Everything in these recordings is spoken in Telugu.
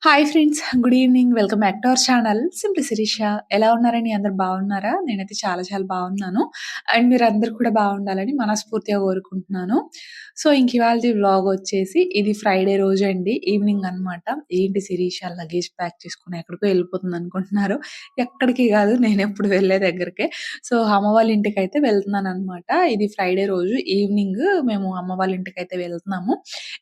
Hi friends. Good evening. Welcome back to our channel simply Sirisha. ఎలా ఉన్నారండి? అందరూ బాగున్నారా? నేనైతే చాలా చాలా బాగున్నాను. అండ్ మీరందరూ కూడా బాగుండాలని మనస్ఫూర్తిగా కోరుకుంటున్నాను. సో, ఇంక ఇవాల్టి వ్లాగ్ వచ్చేసి ఇది ఫ్రైడే రోజండి. ఈవినింగ్ అనమాట. ఏంటి శిరీష లగేజ్ ప్యాక్ చేసుకొని ఎక్కడికో వెళ్ళిపోతుందనుకుంటున్నారు. ఎక్కడికి కాదు, నేనెప్పుడు వెళ్ళే దగ్గరికే. సో, అమ్మ వాళ్ళ ఇంటికైతే వెళ్తున్నాననమాట. ఇది ఫ్రైడే రోజు ఈవినింగ్ మేము అమ్మ వాళ్ళ ఇంటికైతే వెళ్తున్నాము.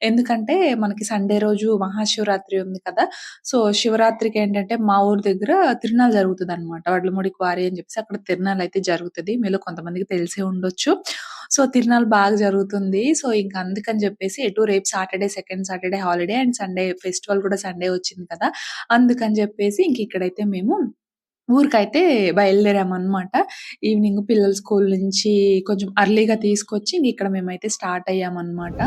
ఎందుకంటే మనకి సండే రోజు మహాశివరాత్రి ఉంది కదా! సో, శివరాత్రికేంటంటే మా ఊరు దగ్గర తిరునాళ్ళు జరుగుతదనమాట. వడ్లమూడి క్వారీ అని చెప్పేసి అక్కడ తిరునాళ్ళైతే జరుగుతది. మీలో కొంతమందికి తెలిసే ఉండొచ్చు. సో, తిరునాళ్ళు బాగా జరుగుతుంది. సో, ఇంక అందుకని జెప్పేసి ఎటు రేపు Saturday, second Saturday holiday and Sunday festival కూడా సండే వచ్చింది కదా! అందుకని జెప్పేసి ఇంక ఇక్కడైతే మేము ఊరికైతే బయలుదేరామనమాట. ఈవినింగ్ పిల్లలు స్కూల్ నుంచి కొంచెం అర్లీగా తీసుకొచ్చి ఇంక ఇక్కడ మేమైతే స్టార్ట్ అయ్యామనమాట.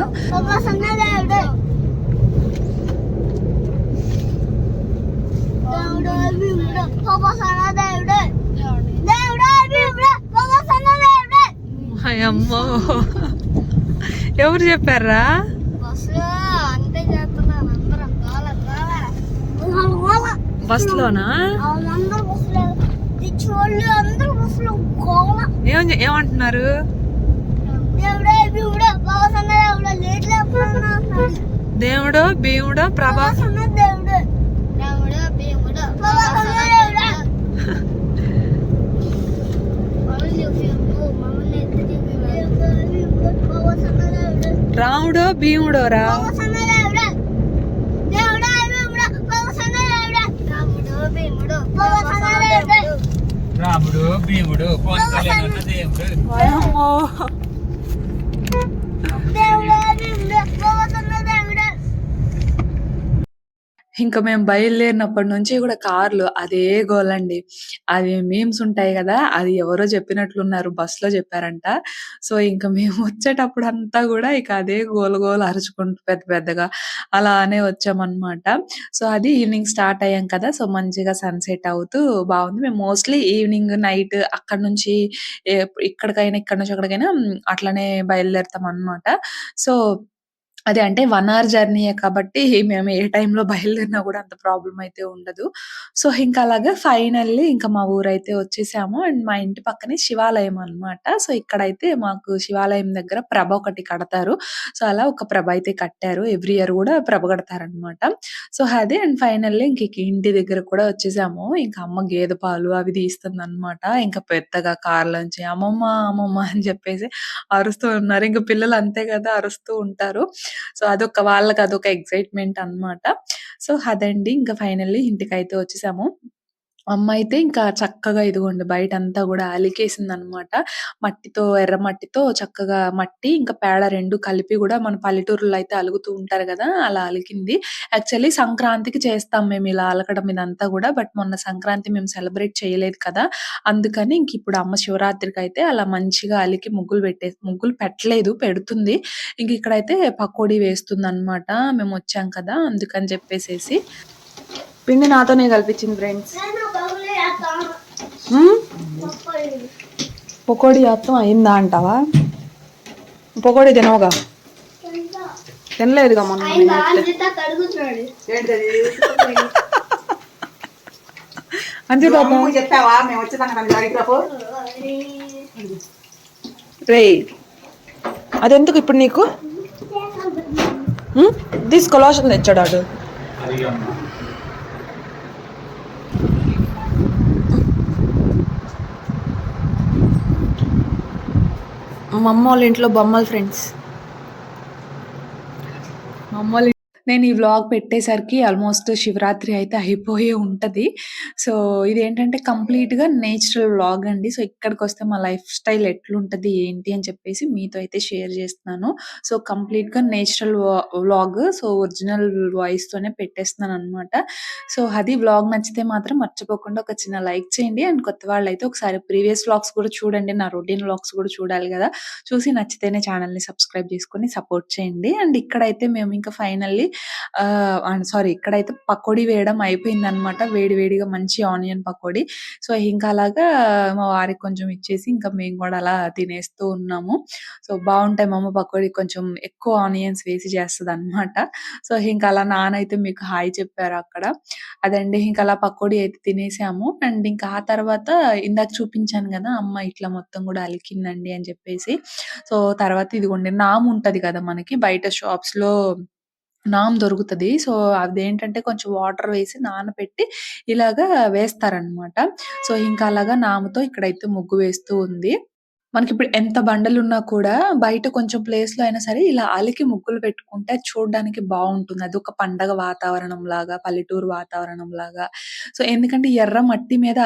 అమ్మో! ఎవరు చెప్పారా? బస్‌లోనా? ఏమంటున్నారు? దేవుడో భీముడో ప్రభా రాముడో భీముడోరా? రాముడు భీముడు పవన్ కళ్యాణ్ అన్న దేవుడు. ఇంకా మేము బయలుదేరినప్పటి నుంచి కూడా కార్‌లో అదే గోలండి. అవి మీమ్స్ ఉంటాయి గదా! అది ఎవరో చెప్పినట్లున్నారు. బస్‌లో చెప్పారంట. సో, ఇంక మేము వచ్చేటప్పుడంతా గూడా ఇక అదే గోల గోల అరుచుకుంటూ పెద్ద పెద్దగా అలానే వచ్చామనమాట. సో, అది ఈవినింగ్ స్టార్ట్ అయ్యాం కదా! సో, మంచిగా సన్‌సెట్ అవుతూ బావుంది. మేము మోస్ట్‌లీ ఈవినింగ్, నైట్ అక్కడి నుంచి ఇక్కడికైనా, ఇక్కడి నుంచి అక్కడికైనా అట్లనే బయలుదేరుతామనమాట. సో, అదే అంటే 1 అవర్ జర్నీయే కాబట్టి మేము ఏ టైంలో బయలుదేరినా గూడా అంత ప్రాబ్లమ్ అయితే ఉండదు. సో, ఇంక అలాగా ఫైనల్లీ ఇంక మా ఊరైతే వచ్చేసాము. అండ్ మా ఇంటి పక్కనే శివాలయం అనమాట. సో, ఇక్కడైతే మాకు శివాలయం దగ్గర ప్రభ ఒకటి కడతారు. సో, అలా ఒక ప్రభ అయితే కట్టారు. ఎవ్రీ ఇయర్ గూడా ప్రభ కడతారనమాట. సో, అదే అండ్ ఫైనల్లీ ఇంక ఇంటి దగ్గర కూడా వచ్చేసాము. ఇంక అమ్మ గేదె పాలు అవి తీస్తుందనమాట. ఇంక పెద్దగా కార్‌లోంచి అమ్మమ్మ, అమ్మమ్మ అని చెప్పేసి అరుస్తూ ఉన్నారు. ఇంక పిల్లలు అంతే గదా! అరుస్తూ ఉంటారు. సో, వాళ్ళకి అదొక ఎక్సైట్‌మెంట్ అన్నమాట. సో, అదండి. ఇంకా ఫైనల్లీ ఇంటికైతే వచ్చేసాము. అమ్మ అయితే ఇంకా చక్కగా ఇదిగోండి బయటంతా గూడా అలికేసిందనమాట. ఎర్ర మట్టితో చక్కగా మట్టి, ఇంకా పేడ 2 కలిపి గూడా మన పల్లెటూరులో అయితే అలుగుతూ ఉంటారు గదా! అలా అలికింది. యాక్చువల్లీ సంక్రాంతికి చేస్తాం మేము ఇలా అలకడం ఇదంతా గూడా. బట్ మొన్న సంక్రాంతి మేము సెలబ్రేట్ చేయలేదు కదా! అందుకని ఇంకిప్పుడు అమ్మ శివరాత్రికైతే అలా మంచిగా అలికి ముగ్గులు పెట్టలేదు, పెడుతుంది. ఇక్కడైతే పకోడీ వేస్తుందనమాట. మేమొచ్చాం కదా! అందుకని చెప్పేసేసి. పిండి నాతోనే కల్పించింది ఫ్రెండ్స్. పకోడీ మొత్తం అయిందా అంటావా? పకోడీ తినవుగా? తినలేదుగా మొన్న. రే, అదెందుకు ఇప్పుడు నీకు? తీసుకో, లోషన్ తెచ్చాడు. మా అమ్మ వాళ్ళ ఇంట్లో బొమ్మలు ఫ్రెండ్స్. మా అమ్మ వాళ్ళ నేను ఈ వ్లాగ్ పెట్టేసరికి ఆల్మోస్ట్ శివరాత్రి అయితే అయిపోయి ఉంటది. సో, ఇదేంటంటే కంప్లీట్‌గా నేచురల్ వ్లాగ్ అండి. సో, ఇక్కడికొస్తే మా లైఫ్ స్టైల్ ఎట్లుంటది, ఏంటి అని చెప్పేసి మీతో అయితే షేర్ చేస్తున్నాను. సో, కంప్లీట్‌గా నేచురల్ వ్లాగ్. సో, ఒరిజినల్ వాయిస్‌తోనే పెట్టేస్తున్నాననమాట. సో, అది వ్లాగ్ నచ్చితే మాత్రం మర్చిపోకుండా ఒక చిన్న లైక్ చేయండి. అండ్ కొత్త వాళ్ళైతే ఒకసారి ప్రీవియస్ వ్లాగ్స్ కూడా చూడండి. నా రొటీన్ వ్లాగ్స్ కూడా చూడాలి గదా! చూసి నచ్చితేనే ఛానెల్‌ని సబ్స్క్రైబ్ చేసుకొని సపోర్ట్ చేయండి. అండ్ ఇక్కడైతే మేము ఇంకా ఫైనల్లీ సారీ, ఇక్కడైతే పకోడీ వేయడం అయిపోయిందనమాట. వేడి వేడిగా మంచి ఆనియన్ పకోడీ. సో, ఇంకా అలాగా మా వారికి కొంచెం ఇచ్చేసి ఇంకా మేము కూడా అలా తినేస్తూ ఉన్నాము. సో, బావుంటాయి మా అమ్మ పకోడీ, కొంచెం ఎక్కువ ఆనియన్స్ వేసి చేస్తదనమాట. సో, ఇంకా అలా నాన్నయితే మీకు హాయ్ చెప్పారు అక్కడ. అదండి, ఇంక అలా పకోడీ అయితే తినేసాము. అండ్ ఇంకా ఆ తర్వాత ఇందాక చూపించాను గదా! అమ్మ ఇట్లా మొత్తం గూడా అలికిందండి అని చెప్పేసి. సో, తర్వాత ఇదిగోండి నామ్ ఉంటది కదా మనకి బయట షాప్స్‌లో నామ్ దొరుకుతది. సో, అదేంటంటే కొంచెం వాటర్ వేసి నానబెట్టి ఇలాగా వేస్తారనమాట. సో, ఇంకా అలాగా నామ్‌తో ఇక్కడైతే ముగ్గు వేస్తూ ఉంది. మనకిప్పుడు ఎంత బండలున్నా కూడా బయట కొంచెం ప్లేస్‌లో అయినా సరే ఇలా అలికి ముగ్గులు పెట్టుకుంటే అది చూడ్డానికి బావుంటుంది. అదొక పండగ వాతావరణంలాగా, పల్లెటూరు వాతావరణంలాగా. సో, ఎందుకంటే ఎర్ర మట్టి మీద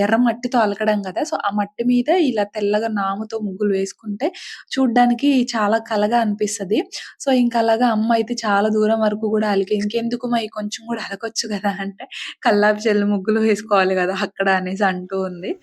ఎర్ర మట్టితో అలకడం గదా! సో, ఆ మట్టి మీద ఇలా తెల్లగా నాముతో ముగ్గులు వేసుకుంటే చూడ్డానికి చాలా కళగా అనిపిస్తది. సో, ఇంక అలాగా అమ్మ అయితే చాలా దూరం వరకు గూడా అలికి ఇంకెందుకు ఈ కొంచెం గూడా అలకొచ్చు గదా! అంటే కల్లాపి చల్లి ముగ్గులు వేసుకోవాలి గదా! అక్కడ అనేసి అంటూ ఉంది.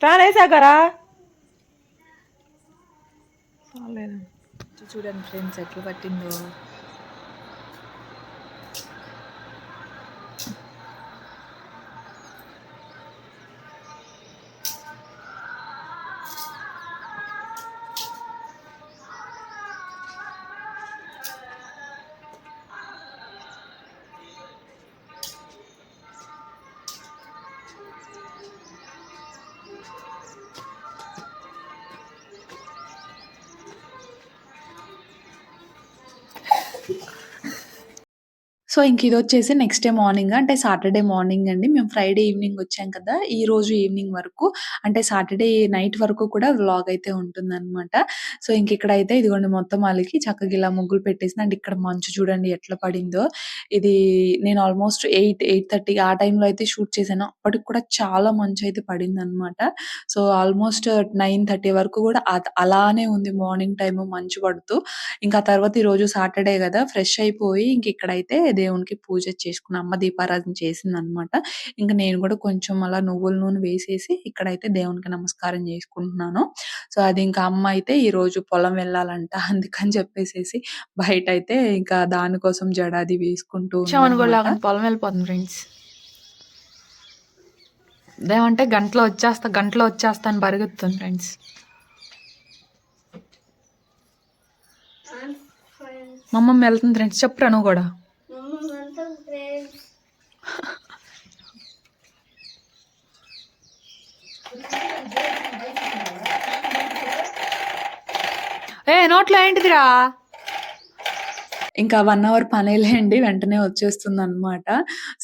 ఫ్యాన్ వేసాకరా చూడండి ఫ్రెండ్స్ ఎట్లా పట్టిందో. సో, ఇదొచ్చేసి నెక్స్ట్ డే మార్నింగ్, అంటే సాటర్‌డే మార్నింగ్ అండి. మేము ఫ్రైడే ఈవినింగ్ వచ్చాం కదా! ఈరోజు ఈవినింగ్ వరకు, అంటే సాటర్‌డే నైట్ వరకు కూడా వ్లాగ్ అయితే ఉంటుందనమాట. సో, ఇక్కడైతే ఇదిగోండి మొత్తం అలికి చక్కగా ఇలా ముగ్గులు పెట్టేసింది. అండ్ ఇక్కడ మంచు చూడండి ఎట్లా పడిందో. ఇది నేను ఆల్మోస్ట్ 8:30 ఆ టైంలో అయితే షూట్ చేశాను. అప్పటికి కూడా చాలా మంచయితే పడిందనమాట. సో, ఆల్మోస్ట్ 9:30 వరకు కూడా అలానే ఉంది మార్నింగ్ టైము మంచు పడుతూ. ఇంకా తర్వాత ఈరోజు సాటర్‌డే గదా! ఫ్రెష్ అయిపోయి ఇక్కడైతే దేవునికి పూజ చేసుకున్న, అమ్మ దీపారాధన చేసిందనమాట. ఇంక నేను గూడా కొంచెం అలా నువ్వుల నూనె వేసేసి ఇక్కడైతే దేవునికి నమస్కారం జేసుకుంటున్నాను. సో, అది ఇంకా అమ్మ అయితే ఈరోజు పొలం వెళ్ళాలంట. అందుకని చెప్పేసేసి బయటైతే ఇంకా దానికోసం జడ అది వేసుకుంటూ వచ్చామని కూడా ఉందనమాట. లేకుండా పొలం వెళ్ళిపోతుంది ఫ్రెండ్స్. ఇదేమంటే గంటలో వచ్చేస్తా అని పరిగెత్తుంది ఫ్రెండ్స్. మా అమ్మమ్మ వెళ్తుంది ఫ్రెండ్స్. చెప్పురా నువ్వు కూడా. నోట్లో ఏంటిదిరా? ఇంకా 1 అవర్ పనేలేండి. వెంటనే వచ్చేస్తుందనమాట.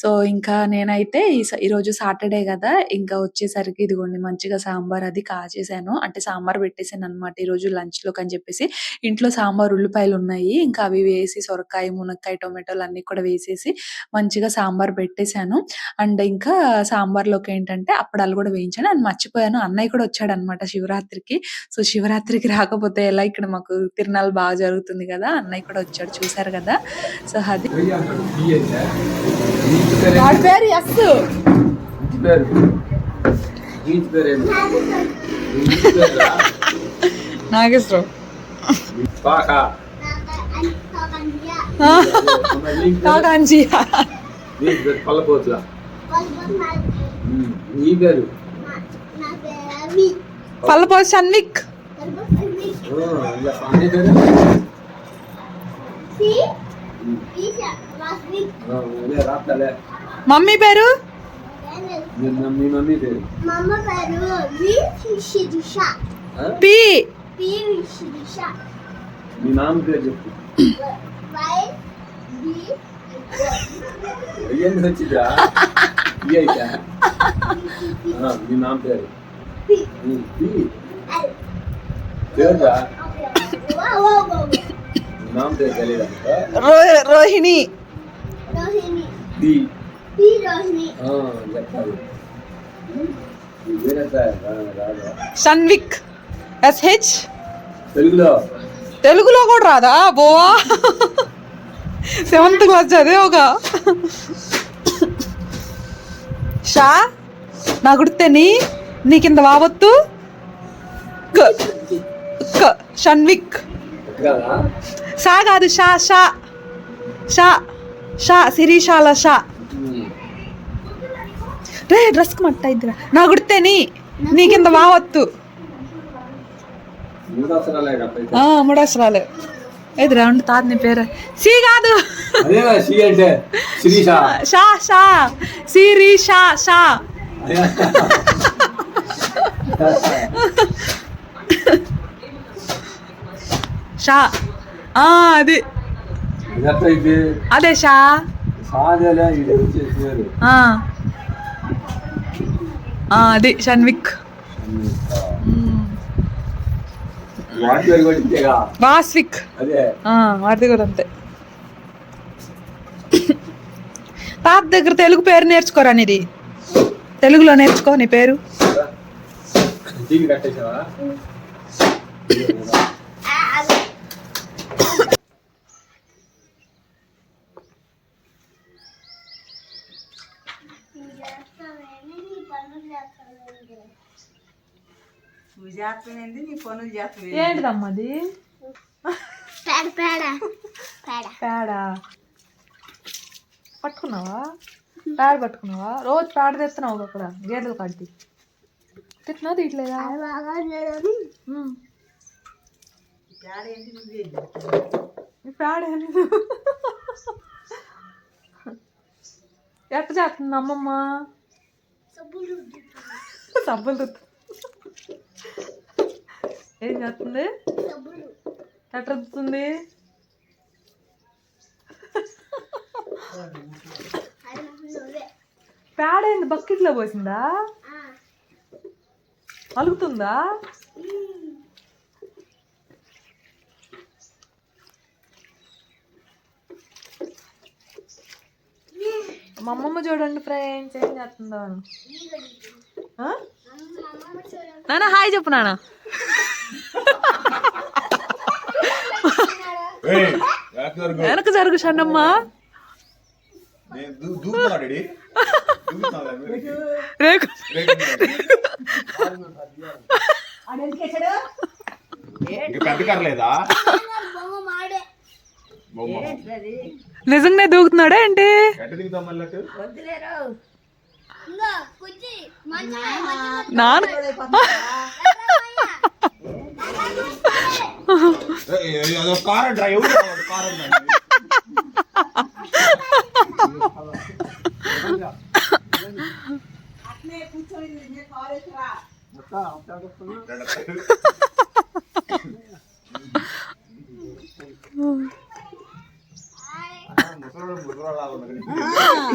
సో, ఇంకా నేనైతే ఈరోజు సాటర్‌డే గదా! ఇంకా వచ్చేసరికి ఇదిగోండి మంచిగా సాంబార్ అది కాచేసాను. అంటే సాంబార్ పెట్టేసాననమాట ఈరోజు లంచ్‌లోకని చెప్పేసి. ఇంట్లో సాంబార్ ఉల్లిపాయలున్నాయి. ఇంకా అవి వేసి సొరకాయ, మునక్కాయ, టొమాటోలు అన్నీ కూడా వేసేసి మంచిగా సాంబార్ పెట్టేసాను. అండ్ ఇంకా సాంబార్‌లోకి ఏంటంటే అప్పడాలు గూడా వేయించాను. అండ్ మర్చిపోయాను, అన్నయ్య కూడా వచ్చాడనమాట శివరాత్రికి. సో, శివరాత్రికి రాకపోతే ఎలా, ఇక్కడ మాకు తిరునాళ్ళు బాగా జరుగుతుంది గదా! అన్నయ్య కూడా వచ్చాడు, చూసారు గదా! సో, అది. వాడి పేరు ఎస్. నాగేశ్వరం. కాకాంజియా. పల్లపోసు షన్విక్. మమ్మీ పేరు పి. మీ నాన్న పేరు చెప్పు. ఎందుకు వచ్చిందా? మీ నాన్న పేరు పేరురా? మీ నాన్న పేరు తెలియదా? రోహిణి. చెప్పాలి. నీ పేరెంత రాదా షన్విక్ SH తెలుగులో తెలుగులో కూడా రాదా బోవా 7th క్లాస్ చదివేవుగా షా నా గుర్తెని నీకింత వావత్తు షన్విక్ కాదా షా కాదు షా షా షా షా శిరీషాల షా రే డ్రెస్కి మట్ట ఇద్దరా నా గుర్తేని నీకింత వావత్తు మూడు అవసరాలే అట్టయితే మూడవసరాలు ఎదురా ఉండి తాత నీ పేరు సి కాదు అదేనా సి అంటే శిరీష షా షా శిరీషా షా షా అది ఇదట్టయితే అదే షా సాదేలే ఇది వచ్చేసి పేరు అది షన్విక్ వాటి పేరు కూడా ఇంతేగా వాస్విక్ అదే వాటిది కూడా అంతే తాత దగ్గర తెలుగు పేరు నేర్చుకోరా నీది తెలుగులో నేర్చుకో నీ పేరు టీవీ కట్టేసావా ఏంటిదమ్మా అది పేడ పట్టుకున్నావా పేడ పట్టుకున్నావా రోజు పేడ తెస్తున్నావు అక్కడ గేదెలు కట్టి తిట్టినా తీయట్లేదా పేడ ఎట్ట చేస్తుంది అమ్మమ్మ సబ్బులు రుద్దు ఏం చేస్తుంది ఎట్ట రుద్దుతుంది పేడ ఏంది బకెట్లో పోసిందా అలుగుతుందా మా అమ్మమ్మ చూడండి ఫ్రెండ్స్ ఏం చేస్తుందో నాన్న హాయ్ చెప్పు నాన్న వెనక జరుగు షన్నమ్మ రేకు పెద్ద కర్లేదా నిజంగానే దూకుతున్నాడా ఏంటి నాన్న కార్ డ్రైవ్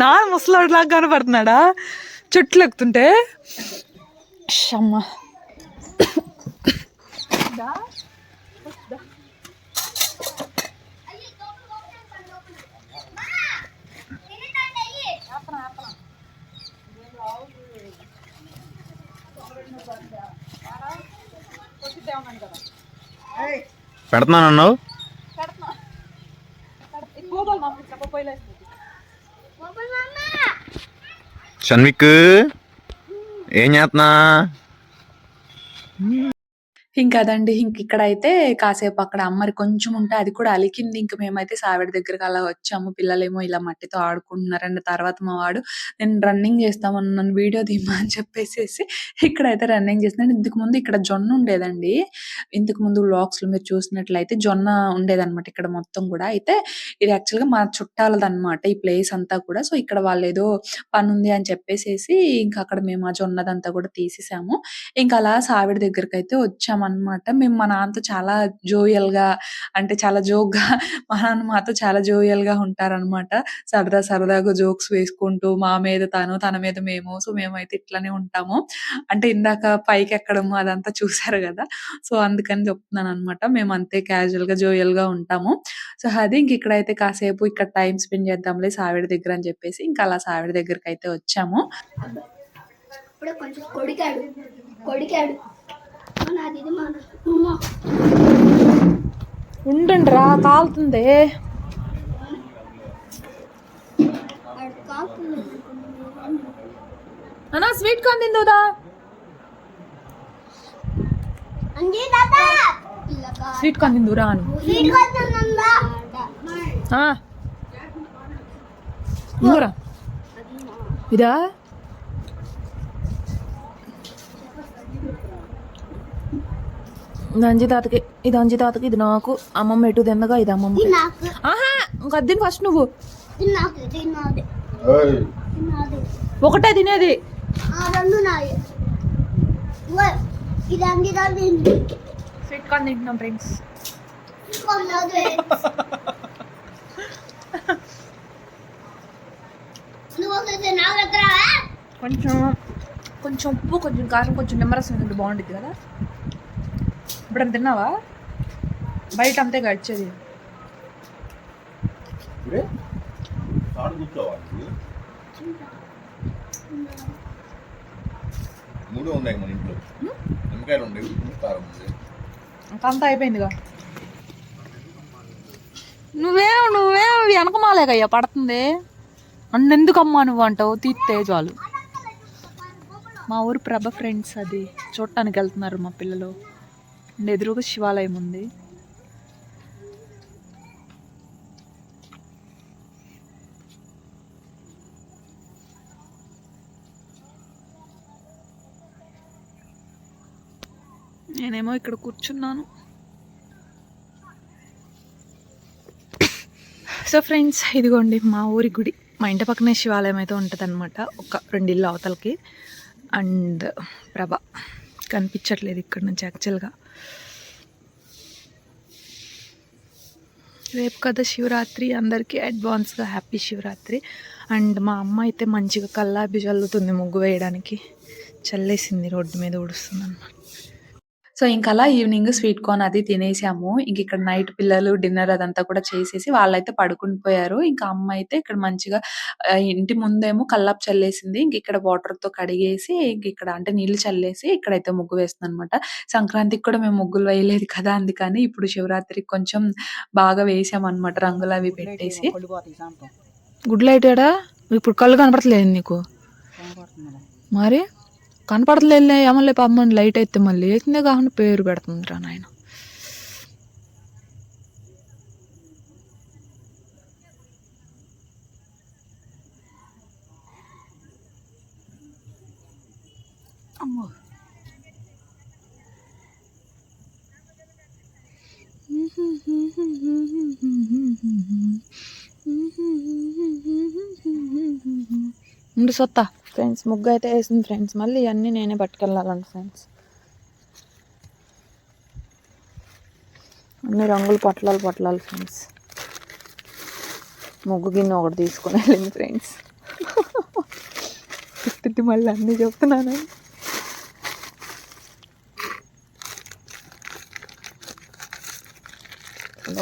నా ముసలాడిలాగా కనపడుతున్నాడా చెట్లు ఎక్కుతుంటే అమ్మా పెడుతున్నానన్నావు షన్విక్ ఏం చేస్తున్నా ఇంకా అదండి ఇక్కడ అయితే కాసేపు అక్కడ అమ్మరి కొంచెం ఉంటే అది కూడా అలికింది. ఇంక మేమైతే సావిడ దగ్గరికి అలా వచ్చాము. పిల్లలేమో ఇలా మట్టితో ఆడుకుంటున్నారండి. తర్వాత మా వాడు నేను రన్నింగ్ చేస్తామని నన్ను వీడియో తీయమా అని చెప్పేసేసి ఇక్కడైతే రన్నింగ్ చేస్తున్నాడు. ఇంతకు ముందు ఇక్కడ జొన్న ఉండేదండి. ఇంతకు ముందు వ్లాగ్స్ లో మీరు చూసినట్లయితే జొన్న ఉండేదన్నమాట ఇక్కడ మొత్తం కూడా. అయితే ఇది యాక్చువల్ గా మా చుట్టాలదన్నమాట ఈ ప్లేస్ అంతా కూడా. సో ఇక్కడ వాళ్ళు ఏదో పని ఉంది అని చెప్పేసేసి ఇంకా అక్కడ మేము ఆ జొన్నదంతా కూడా తీసేసాము. ఇంకా అలా సావిడ దగ్గరికి అయితే వచ్చామన్నమాట. మేము మా నాన్నతో చాలా జోయల్ గా అంటే చాలా జోక్ గా మా నాన్న మాతో చాలా జోయల్ గా ఉంటారన్నమాట. సరదాగా జోక్స్ వేసుకుంటూ మా మీద తను తన మీద మేము. సో మేమైతే ఇట్లానే ఉంటాము. అంటే ఇందాక పైకి ఎక్కడము అదంతా చూసారు కదా. సో అందుకని చెప్తున్నాను అనమాట. మేము అంతే క్యాజువల్ గా జోయల్ గా ఉంటాము. సో అది ఇంక ఇక్కడైతే కాసేపు ఇక్కడ టైం స్పెండ్ చేద్దాంలే సావిడ దగ్గర అని చెప్పేసి ఇంకా అలా సావిడ దగ్గరికి అయితే వచ్చాము. ఇప్పుడే కొంచెం కొడికాడు నాది ఇది మన అమ్మ ఉండండి రా కాలుతుంది. వాడు కాకుండా అన్నా స్వీట్ కార్న్ తిందుదా? అంజీ తాత ఇలా స్వీట్ కార్న్ తిందురా అని. స్వీట్ కొడుతుందా ఇందురా ఇదా? ఇది అంజి తాతకి, ఇది అంజి తాతకి, ఇది నాకు. అమ్మమ్మ ఎటు తిందగా, ఇది అమ్మమ్మ. నాకు ఆహా ఇంకా అద్దెని ఫస్ట్ నువ్వు తిన్నాది ఒకటే తినేది. రెండు నాది ఇది అంజీ తాత స్వీట్ కార్న్ తింటున్నాం ఫ్రెండ్స్. కొంచెం కొంచెం ఉప్పు, కొంచెం కారం, కొంచెం నిమ్మరసం తింటే బాగుంటుంది కదా. ఇప్పుడు తిన్నావా? బయట అంతే గడిచేది. మూడు ఉన్నాయి మన ఇంట్లో. నిమ్మకాయలు ఉండేవి, కారం ఉంది. అంతా అయిపోయిందిగా. నువ్వేం వెనకమాలేకయ్యా పడుతుంది. నన్నెందుకమ్మా నువ్వు అంటావు? తీస్తే చాలు. మా ఊరు ప్రభ ఫ్రెండ్స్, అది చూడటానికి వెళ్తున్నారు మా పిల్లలు. ఎదురుగా శివాలయం ఉంది. నేనేమో ఇక్కడ కూర్చున్నాను. సో ఫ్రెండ్స్, ఇదిగోండి మా ఊరి గుడి. మా ఇంటి పక్కనే శివాలయం అయితే ఉంటుంది అనమాట, ఒక 2 ఇళ్ళు అవతలకి. అండ్ ప్రభ కనిపించట్లేదు ఇక్కడ నుంచి యాక్చువల్గా. రేపు కదా శివరాత్రి, అందరికీ అడ్వాన్స్గా హ్యాపీ శివరాత్రి. అండ్ మా అమ్మ అయితే మంచిగా కల్లాపి చల్లుతుంది ముగ్గు వేయడానికి. చల్లేసింది, రోడ్డు మీద ఊడుస్తుంది అన్నమాట. సో ఇంక అలా ఈవినింగ్ స్వీట్ కార్న్ అది తినేసాము. ఇంక ఇక్కడ నైట్ పిల్లలు డిన్నర్ అదంతా కూడా చేసేసి వాళ్ళైతే పడుకుని పోయారు. ఇంకా అమ్మ అయితే ఇక్కడ మంచిగా ఇంటి ముందేమో కల్లాపు చల్లేసింది. ఇంక ఇక్కడ వాటర్‌తో కడిగేసి ఇంక ఇక్కడ అంటే నీళ్లు చల్లేసి ఇక్కడైతే ముగ్గు వేస్తుందనమాట. సంక్రాంతికి కూడా మేము ముగ్గులు వేయలేదు కదా! అందుకని ఇప్పుడు శివరాత్రికి కొంచెం బాగా వేసామనమాట రంగులవి పెట్టేసి. గుడ్ లైట్ ఏడా? ఇప్పుడు కళ్ళు కనపడట్లేదు నీకు? మరి కనపడట్లేదు. ఏమలే పాపమని లైట్ అయితే మళ్ళీ వేసిందే కాకుండా పేరు పెడుతుందిరా నాయన. అమ్మో ఉండు సొత్తా. ఫ్రెండ్స్ ముగ్గు అయితే వేసింది ఫ్రెండ్స్. మళ్ళీ ఇవన్నీ నేనే పట్టుకెళ్ళాలండి ఫ్రెండ్స్. అన్ని రంగులు పట్లాలి ఫ్రెండ్స్. ముగ్గు గిన్నె ఒకటి తీసుకొని వెళ్ళింది ఫ్రెండ్స్. తిట్టి మళ్ళీ అన్నీ చెప్తున్నాను.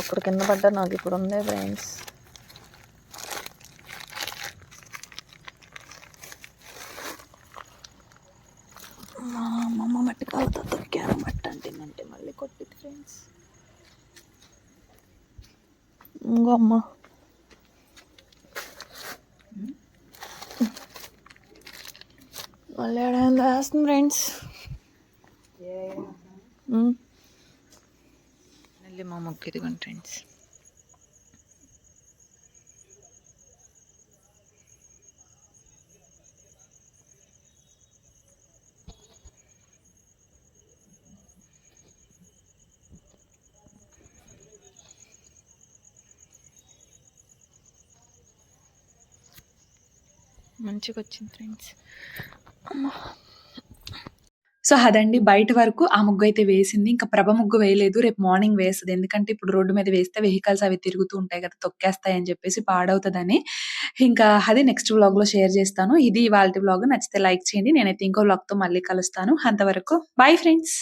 ఒక్కడి కింద పడ్డా నాకు ఇప్పుడు ఉంది ఫ్రెండ్స్. మా అమ్మమ్మ మట్టి కాలుతో తొక్కాను. మట్టి అంటే మళ్ళీ కొట్టింది ఫ్రెండ్స్. ఇంకో అమ్మ మళ్ళీ ఏడైంది వేస్తుంది ఫ్రెండ్స్. మళ్ళీ మా మొక్క ఇదిగోండి ఫ్రెండ్స్. మంచిగా వచ్చింది ఫ్రెండ్స్. సో అదండి బయట వరకు ఆ ముగ్గు అయితే వేసింది. ఇంకా ప్రభ ముగ్గు వేయలేదు. రేపు మార్నింగ్ వేస్తది. ఎందుకంటే ఇప్పుడు రోడ్డు మీద వేస్తే వెహికల్స్ అవి తిరుగుతూ ఉంటాయి కదా! తొక్కేస్తాయి అని చెప్పేసి పాడవుతదని. ఇంకా అది నెక్స్ట్ వ్లాగ్‌లో షేర్ చేస్తాను. ఇది ఇవాల్టి వ్లాగ్. నచ్చితే లైక్ చేయండి. నేనైతే ఇంకో వ్లాగ్‌తో మళ్ళీ కలుస్తాను. అంతవరకు బై ఫ్రెండ్స్.